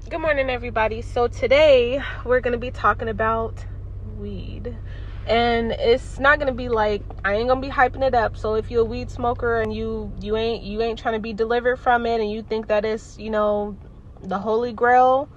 Good morning, everybody. So today we're going to be talking about weed. And it's not going to be like, I ain't going to be hyping it up. So if you're a weed smoker and you ain't trying to be delivered from it and you think that it's, the holy grail,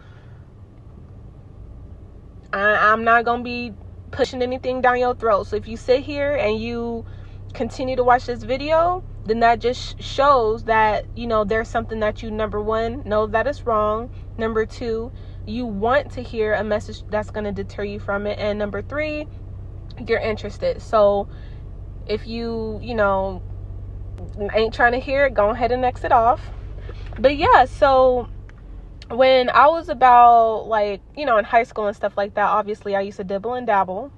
I'm not going to be pushing anything down your throat. So if you sit here and you continue to watch this video, then that just shows that, there's something that you, number one, know that it's wrong. Number two, you want to hear a message that's going to deter you from it. And number three, you're interested. So if you, ain't trying to hear it, go ahead and exit off. But yeah, so when I was about in high school and stuff like that, obviously I used to dibble and dabble.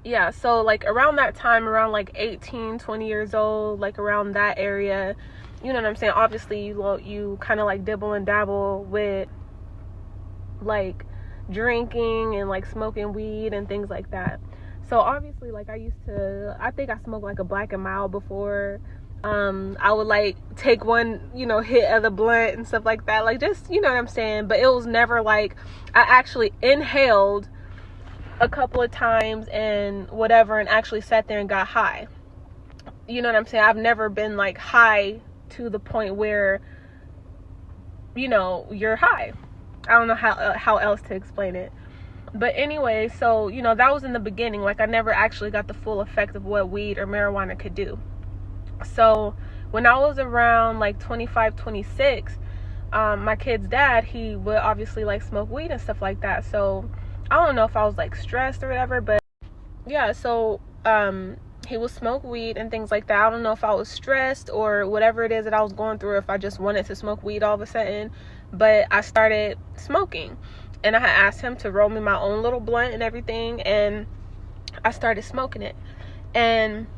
Yeah, so around that time, around 18, 20 years old, around that area, you know what I'm saying? Obviously, you kind of dibble and dabble with drinking and smoking weed and things like that. So obviously, I think I smoked a Black and Mild before. I would take one, hit of the blunt and stuff like that. Just, you know what I'm saying? But it was never I actually inhaled a couple of times and whatever and actually sat there and got high. You know what I'm saying? I've never been high to the point where you're high. I don't know how else to explain it. But anyway, so that was in the beginning. I never actually got the full effect of what weed or marijuana could do. So when I was around 25, 26, my kid's dad, he would obviously smoke weed and stuff like that. So I don't know if I was stressed or whatever, but yeah, so he would smoke weed and things like that. I don't know if I was stressed or whatever it is that I was going through, if I just wanted to smoke weed all of a sudden, but I started smoking. And I had asked him to roll me my own little blunt and everything, and I started smoking it. And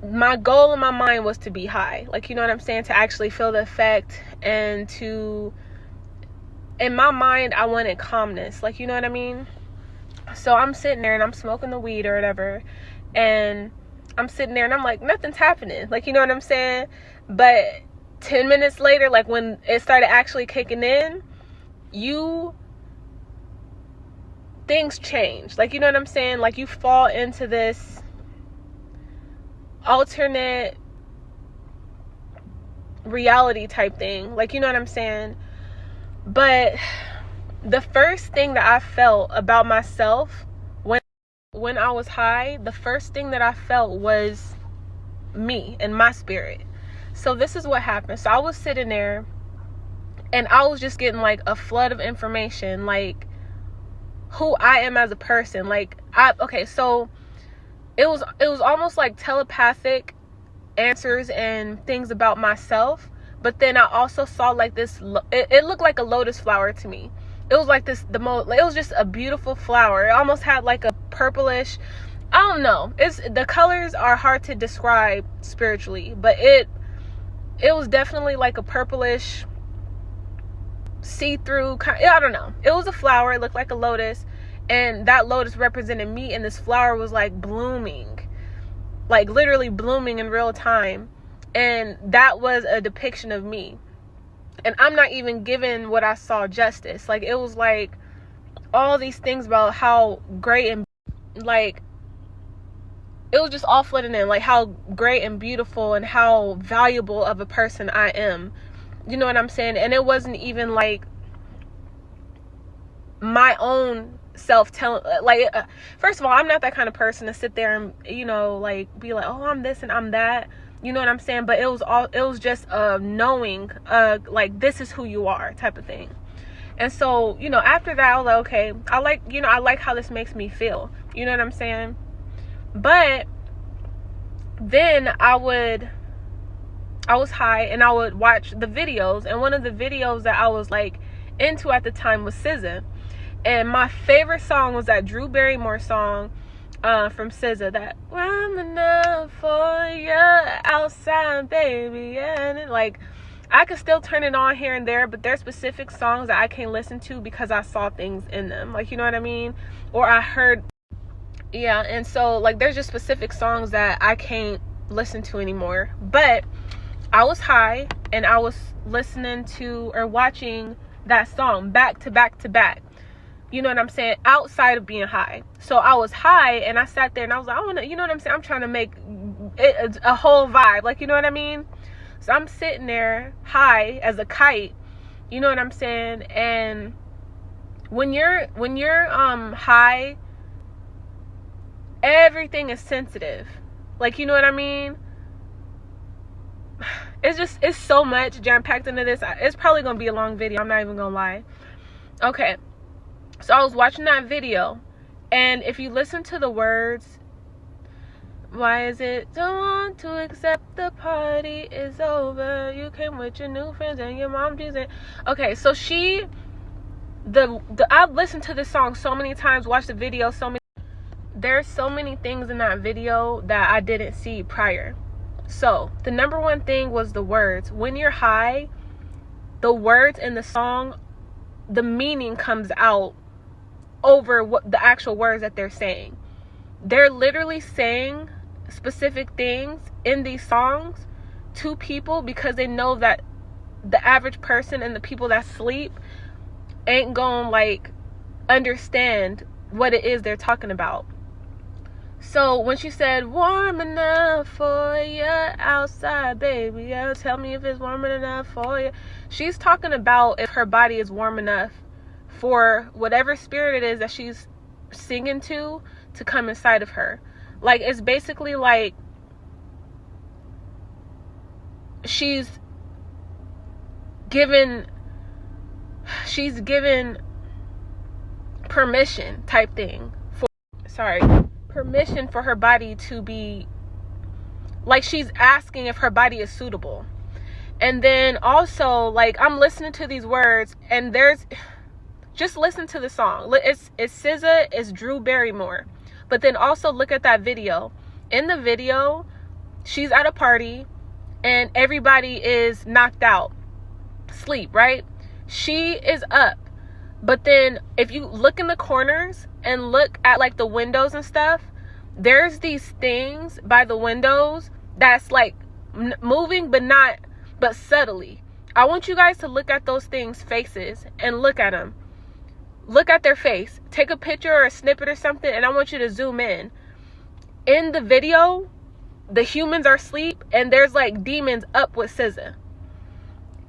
my goal in my mind was to be high, you know what I'm saying, to actually feel the effect, and in my mind, I wanted calmness, you know what I mean? So I'm sitting there and I'm smoking the weed or whatever, and I'm sitting there and I'm nothing's happening, you know what I'm saying? But 10 minutes later, when it started actually kicking in, things change, you know what I'm saying? You fall into this alternate reality type thing, you know what I'm saying? But the first thing that I felt about myself when I was high, the first thing that I felt was me and my spirit. So this is what happened. So I was sitting there and I was just getting a flood of information, who I am as a person. So it was almost telepathic answers and things about myself. But then I also saw this, it looked like a lotus flower to me. It was it was just a beautiful flower. It almost had a purplish, I don't know. The colors are hard to describe spiritually, but it was definitely a purplish, see-through kind. I don't know. It was a flower. It looked like a lotus, and that lotus represented me, and this flower was blooming, literally blooming in real time. And that was a depiction of me. And I'm not even giving what I saw justice. It was all these things about how great and it was just all flooding in, how great and beautiful and how valuable of a person I am. You know what I'm saying? And it wasn't even my own self telling, first of all, I'm not that kind of person to sit there and, be oh, I'm this and I'm that. You know what I'm saying? But it was just knowing, this is who you are type of thing. And so, after that, I was okay, I like how this makes me feel. You know what I'm saying? But then I was high and I would watch the videos. And one of the videos that I was into at the time was SZA. And my favorite song was that Drew Barrymore song, from SZA, that I'm enough for you outside, baby. And I could still turn it on here and there, but there's specific songs that I can't listen to because I saw things in them, you know what I mean? Or I heard, yeah. And so there's just specific songs that I can't listen to anymore. But I was high and I was listening to or watching that song back to back to back. You know what I'm saying? Outside of being high. So I was high and I sat there and I was like, I want to, you know what I'm saying? I'm trying to make it a whole vibe. Like, you know what I mean? So I'm sitting there high as a kite. You know what I'm saying? And when you're high, everything is sensitive. Like, you know what I mean? It's so much jam-packed into this. It's probably gonna be a long video, I'm not even gonna lie. Okay, so I was watching that video, and if you listen to the words, why is it don't want to accept the party is over, you came with your new friends and your mom didn't. Okay, so I've listened to this song so many times, watched the video so many. There's so many things in that video that I didn't see prior. So the number one thing was the words. When you're high, the words in the song, the meaning comes out over what the actual words that they're saying. They're literally saying specific things in these songs to people because they know that the average person and the people that sleep ain't gonna like understand what it is they're talking about. So when she said, warm enough for you outside, baby, yeah, tell me if it's warm enough for you. She's talking about if her body is warm enough for whatever spirit it is that she's singing to come inside of her. Like, it's basically like she's given permission type thing permission for her body to be, like, she's asking if her body is suitable. And then also, like, I'm listening to these words and just listen to the song. It's SZA, it's Drew Barrymore. But then also look at that video. In the video, she's at a party and everybody is knocked out, sleep, right? She is up. But then if you look in the corners and look at like the windows and stuff, there's these things by the windows that's like moving but subtly. I want you guys to look at those things' faces and look at them. Look at their face. Take a picture or a snippet or something, and I want you to zoom in. In the video, the humans are asleep and there's like demons up with SZA.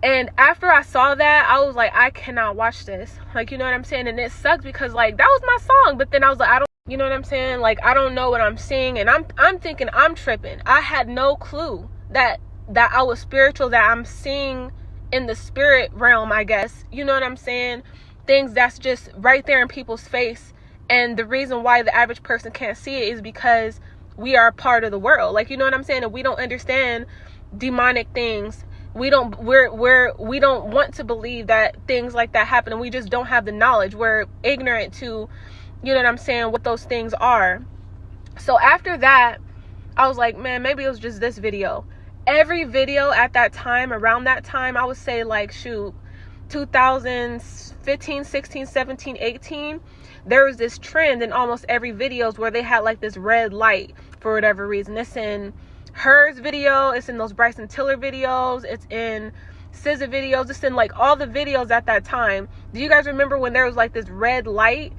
And after I saw that, I was like, I cannot watch this. Like, you know what I'm saying? And it sucks because like that was my song, but then I was like, you know what I'm saying? Like, I don't know what I'm seeing, and I'm thinking I'm tripping. I had no clue that I was spiritual, that I'm seeing in the spirit realm, I guess. You know what I'm saying? Things that's just right there in people's face. And the reason why the average person can't see it is because we are a part of the world. Like, you know what I'm saying? And we don't understand demonic things. We don't want to believe that things like that happen, and we just don't have the knowledge. We're ignorant to, you know what I'm saying, what those things are. So after that, I was like, man, maybe it was just this video. Every video at that time, around that time, I would say like, shoot, 2015, 16, 17, 18, there was this trend in almost every videos where they had like this red light for whatever reason. It's in hers video, it's in those Bryson Tiller videos, it's in SZA videos, it's in like all the videos at that time. Do you guys remember when there was like this red light,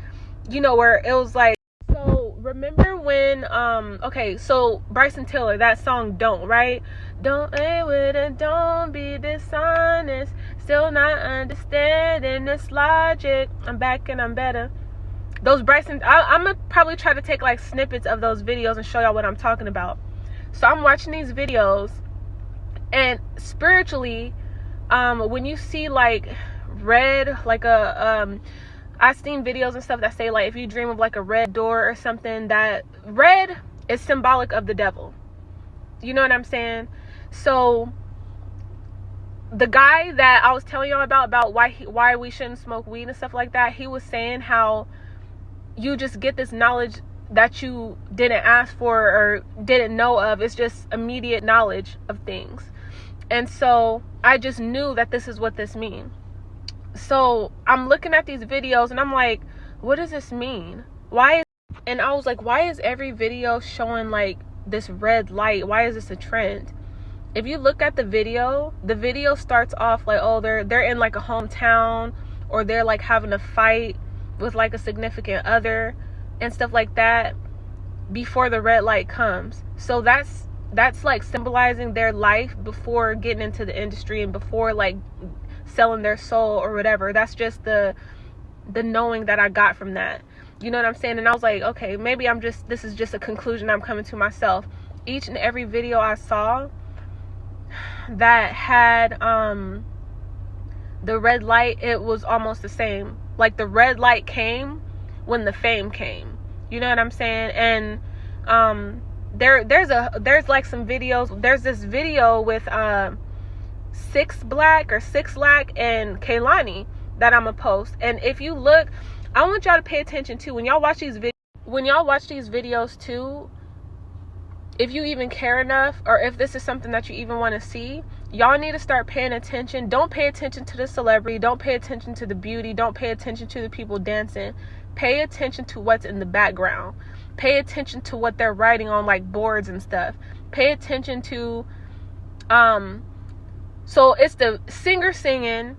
you know, where it was like, so remember when okay, so Bryson Tiller, that song Don't, right? Don't play with it, don't be dishonest, still not understanding this logic, I'm back and I'm better. Those Bryson, I'm gonna probably try to take like snippets of those videos and show y'all what I'm talking about. So I'm watching these videos, and spiritually, when you see like red, like I've seen videos and stuff that say like if you dream of like a red door or something, that red is symbolic of the devil. You know what I'm saying? So the guy that I was telling y'all about why we shouldn't smoke weed and stuff like that, he was saying how you just get this knowledge that you didn't ask for or didn't know of. It's just immediate knowledge of things. And so I just knew that this is what this means. So I'm looking at these videos and I'm like, what does this mean? And I was like, why is every video showing like this red light? Why is this a trend? If you look at the video starts off like, oh, they're in like a hometown or they're like having a fight with like a significant other and stuff like that before the red light comes. So that's like symbolizing their life before getting into the industry and before like selling their soul or whatever. That's just the knowing that I got from that. You know what I'm saying? And I was like, okay, maybe this is just a conclusion I'm coming to myself. Each and every video I saw that had the red light, it was almost the same. Like the red light came when the fame came. You know what I'm saying? And there's like some videos. There's this video with Six Black and Kaylani that I'm gonna post. And if you look, I want y'all to pay attention too when y'all watch these videos too. If you even care enough, or if this is something that you even want to see, y'all need to start paying attention. Don't pay attention to the celebrity. Don't pay attention to the beauty. Don't pay attention to the people dancing. Pay attention to what's in the background. Pay attention to what they're writing on like boards and stuff. Pay attention to so it's the singer singing,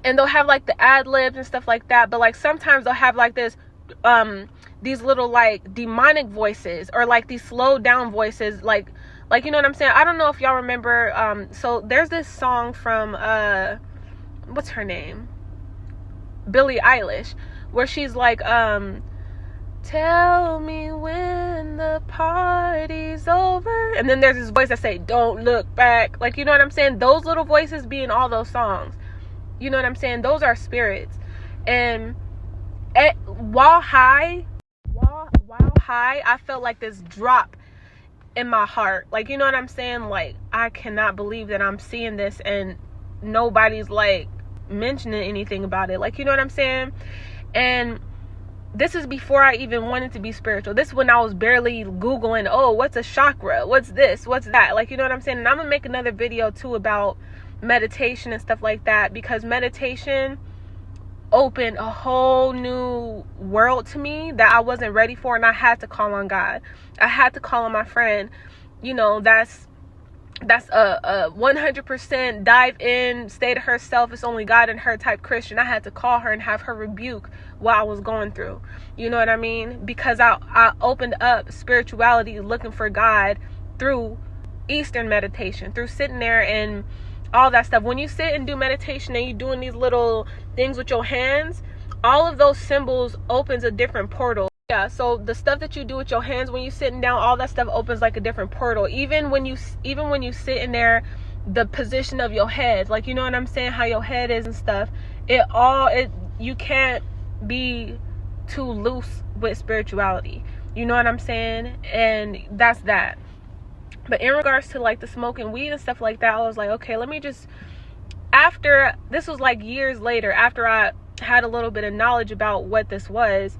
and they'll have like the ad libs and stuff like that, but like sometimes they'll have like this these little like demonic voices, or like these slowed down voices, like you know what I'm saying? I don't know if y'all remember, so there's this song from what's her name, Billie Eilish, where she's like tell me when the party's over, and then there's this voice that say don't look back. Like, you know what I'm saying? Those little voices be in all those songs. You know what I'm saying? Those are spirits. And while high, I felt like this drop in my heart. Like, you know what I'm saying? Like, I cannot believe that I'm seeing this and nobody's like mentioning anything about it. Like, you know what I'm saying? And this is before I even wanted to be spiritual. This is when I was barely Googling, oh, what's a chakra? What's this? What's that? Like, you know what I'm saying? And I'm going to make another video too about meditation and stuff like that, because meditation opened a whole new world to me that I wasn't ready for, and I had to call on God. I had to call on my friend. You know, that's a 100% dive in, stay to herself, it's only God and her type Christian. I had to call her and have her rebuke what I was going through. You know what I mean? Because I opened up spirituality, looking for God through Eastern meditation, through sitting there and all that stuff. When you sit and do meditation and you're doing these little things with your hands, all of those symbols opens a different portal. Yeah, so the stuff that you do with your hands when you're sitting down, all that stuff opens like a different portal. Even when you sit in there, the position of your head, like, you know what I'm saying, how your head is and stuff, you can't be too loose with spirituality. You know what I'm saying? And that's that. But in regards to like the smoking weed and stuff like that, I was like, okay, let me just, after, this was like years later, after I had a little bit of knowledge about what this was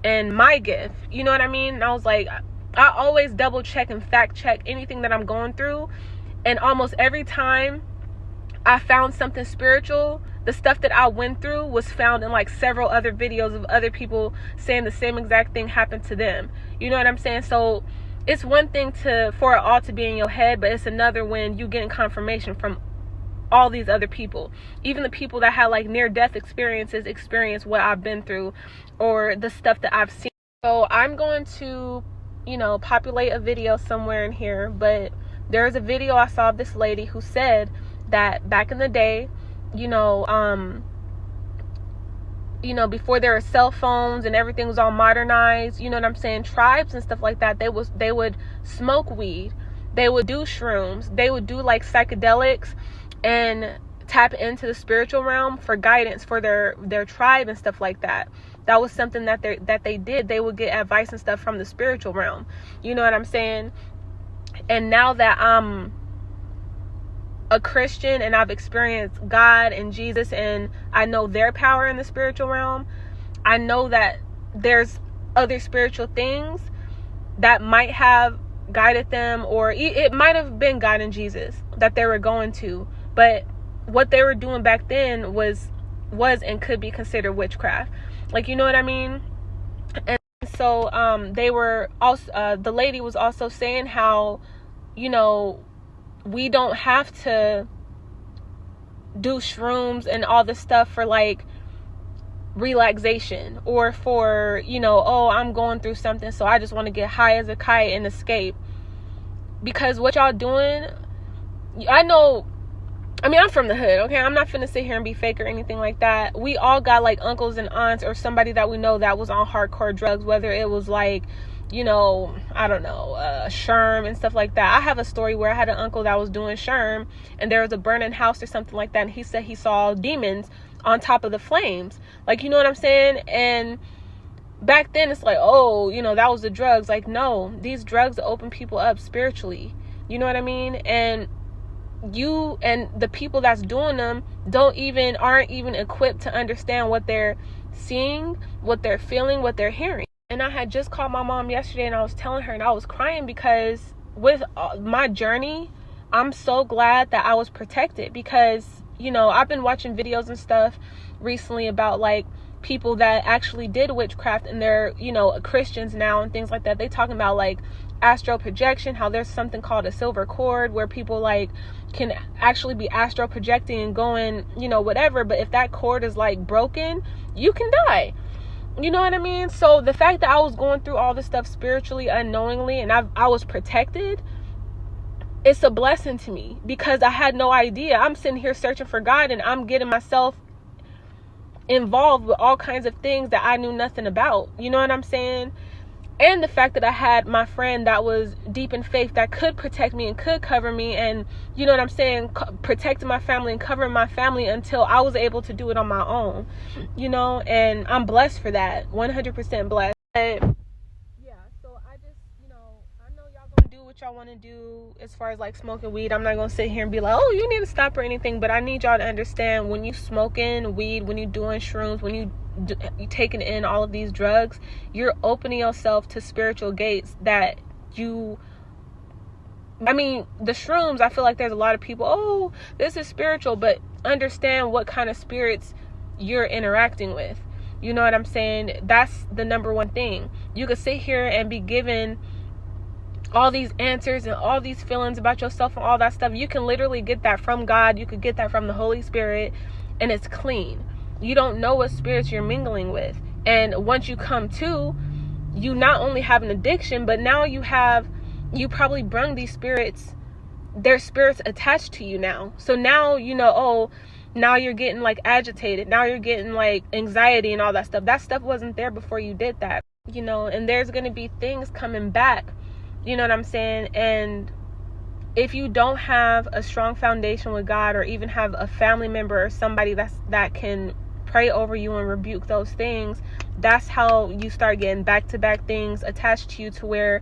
and my gift, you know what I mean? And I was like, I always double check and fact check anything that I'm going through. And almost every time I found something spiritual, the stuff that I went through was found in like several other videos of other people saying the same exact thing happened to them. You know what I'm saying? So it's one thing for it all to be in your head, but it's another when you getting confirmation from all these other people. Even the people that had like near-death experience what I've been through, or the stuff that I've seen. So I'm going to, you know, populate a video somewhere in here, but there's a video I saw of this lady who said that back in the day, before there were cell phones and everything was all modernized, you know what I'm saying, tribes and stuff like that, they would smoke weed, they would do shrooms, they would do like psychedelics and tap into the spiritual realm for guidance for their tribe and stuff like that. That was something that they did. They would get advice and stuff from the spiritual realm. You know what I'm saying? And now that I'm a Christian and I've experienced God and Jesus and I know their power in the spiritual realm, I know that there's other spiritual things that might have guided them, or it might have been God and Jesus that they were going to, but what they were doing back then was and could be considered witchcraft. Like, you know what I mean? And so they were also the lady was also saying how, you know, we don't have to do shrooms and all this stuff for like relaxation, or for, oh, I'm going through something, so I just want to get high as a kite and escape. Because what y'all doing, I'm from the hood, okay? I'm not finna sit here and be fake or anything like that. We all got like uncles and aunts or somebody that we know that was on hardcore drugs, whether it was like, I don't know, Sherm and stuff like that. I have a story where I had an uncle that was doing Sherm, and there was a burning house or something like that, and he said he saw demons on top of the flames. Like, you know what I'm saying? And back then it's like, oh, that was the drugs. Like, no, these drugs open people up spiritually. You know what I mean? And you and the people that's doing them aren't even equipped to understand what they're seeing, what they're feeling, what they're hearing. And I had just called my mom yesterday, and I was telling her, and I was crying, because with my journey, I'm so glad that I was protected. Because I've been watching videos and stuff recently about like people that actually did witchcraft, and they're Christians now and things like that. They talking about like astral projection, how there's something called a silver cord where people like can actually be astral projecting and going whatever, but if that cord is like broken, you can die. You know what I mean? So the fact that I was going through all this stuff spiritually unknowingly, and I was protected, it's a blessing to me, because I had no idea. I'm sitting here searching for God, and I'm getting myself involved with all kinds of things that I knew nothing about. You know what I'm saying? And the fact that I had my friend that was deep in faith that could protect me and could cover me, and you know what I'm saying, protecting my family and covering my family until I was able to do it on my own, and I'm blessed for that, 100% blessed. But yeah, so I just, I know y'all gonna do what y'all want to do as far as like smoking weed. I'm not gonna sit here and be like, oh, you need to stop or anything, but I need y'all to understand, when you smoking weed, when you doing shrooms, when you taking in all of these drugs, you're opening yourself to spiritual gates that the shrooms, I feel like there's a lot of people, oh, this is spiritual, but understand what kind of spirits you're interacting with. You know what I'm saying? That's the number one thing. You could sit here and be given all these answers and all these feelings about yourself and all that stuff. You can literally get that from God. You could get that from the Holy Spirit, and it's clean. You don't know what spirits you're mingling with. And once you come to, you not only have an addiction, but now you probably brung these spirits, their spirits attached to you now. So now, now you're getting like agitated. Now you're getting like anxiety and all that stuff. That stuff wasn't there before you did that, and there's going to be things coming back. You know what I'm saying? And if you don't have a strong foundation with God, or even have a family member or somebody that can pray over you and rebuke those things, that's how you start getting back-to-back things attached to you, to where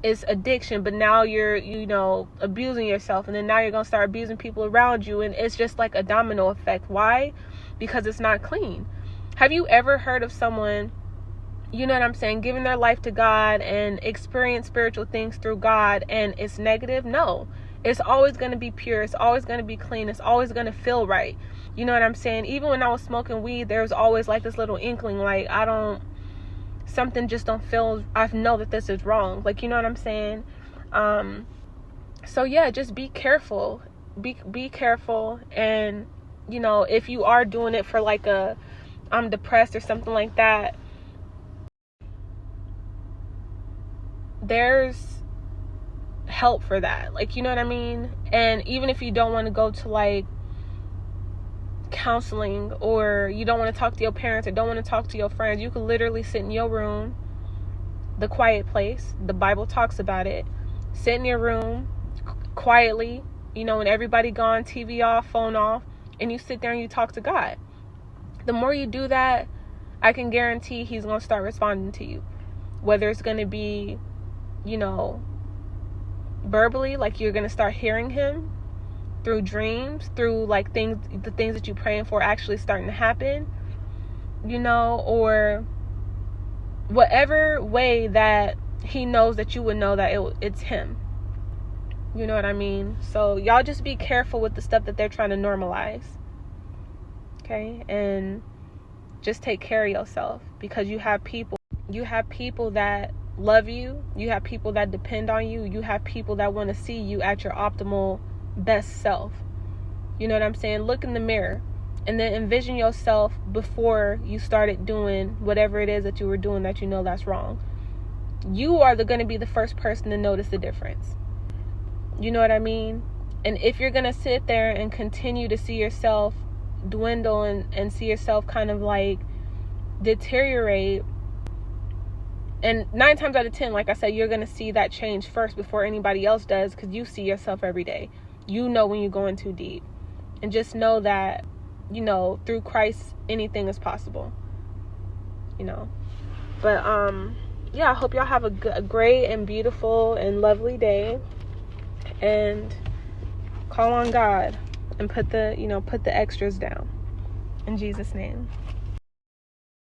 it's addiction, but now you're abusing yourself, and then now you're gonna start abusing people around you, and it's just like a domino effect. Why? Because it's not clean. Have you ever heard of someone, you know what I'm saying, giving their life to God and experience spiritual things through God, and it's negative? No. It's always going to be pure. It's always going to be clean. It's always going to feel right. You know what I'm saying? Even when I was smoking weed, there was always like this little inkling, like something just don't feel, I know that this is wrong. Like, you know what I'm saying? So yeah, just be careful. Be careful. And, if you are doing it for like I'm depressed or something like that, there's help for that. Like, you know what I mean? And even if you don't want to go to like counseling, or you don't want to talk to your parents, or don't want to talk to your friends, you can literally sit in your room, the quiet place. The Bible talks about it. Sit in your room quietly, when everybody gone, TV off, phone off, and you sit there and you talk to God. The more you do that, I can guarantee he's going to start responding to you. Whether it's going to be, verbally, like you're going to start hearing him through dreams, through like the things that you're praying for actually starting to happen, or whatever way that he knows that you would know that it's him. You know what I mean? So y'all just be careful with the stuff that they're trying to normalize. Okay? And just take care of yourself, because you have people that love you. You have people that depend on you. You have people that want to see you at your optimal best self. You know what I'm saying? Look in the mirror. And then envision yourself before you started doing whatever it is that you were doing that you know that's wrong. You are going to be the first person to notice the difference. You know what I mean? And if you're going to sit there and continue to see yourself dwindle and see yourself kind of like deteriorate, and 9 times out of 10, like I said, you're going to see that change first before anybody else does, because you see yourself every day. You know when you're going too deep. And just know that, you know, through Christ, anything is possible. You know. But, yeah, I hope y'all have a great and beautiful and lovely day. And call on God and put the extras down. In Jesus' name.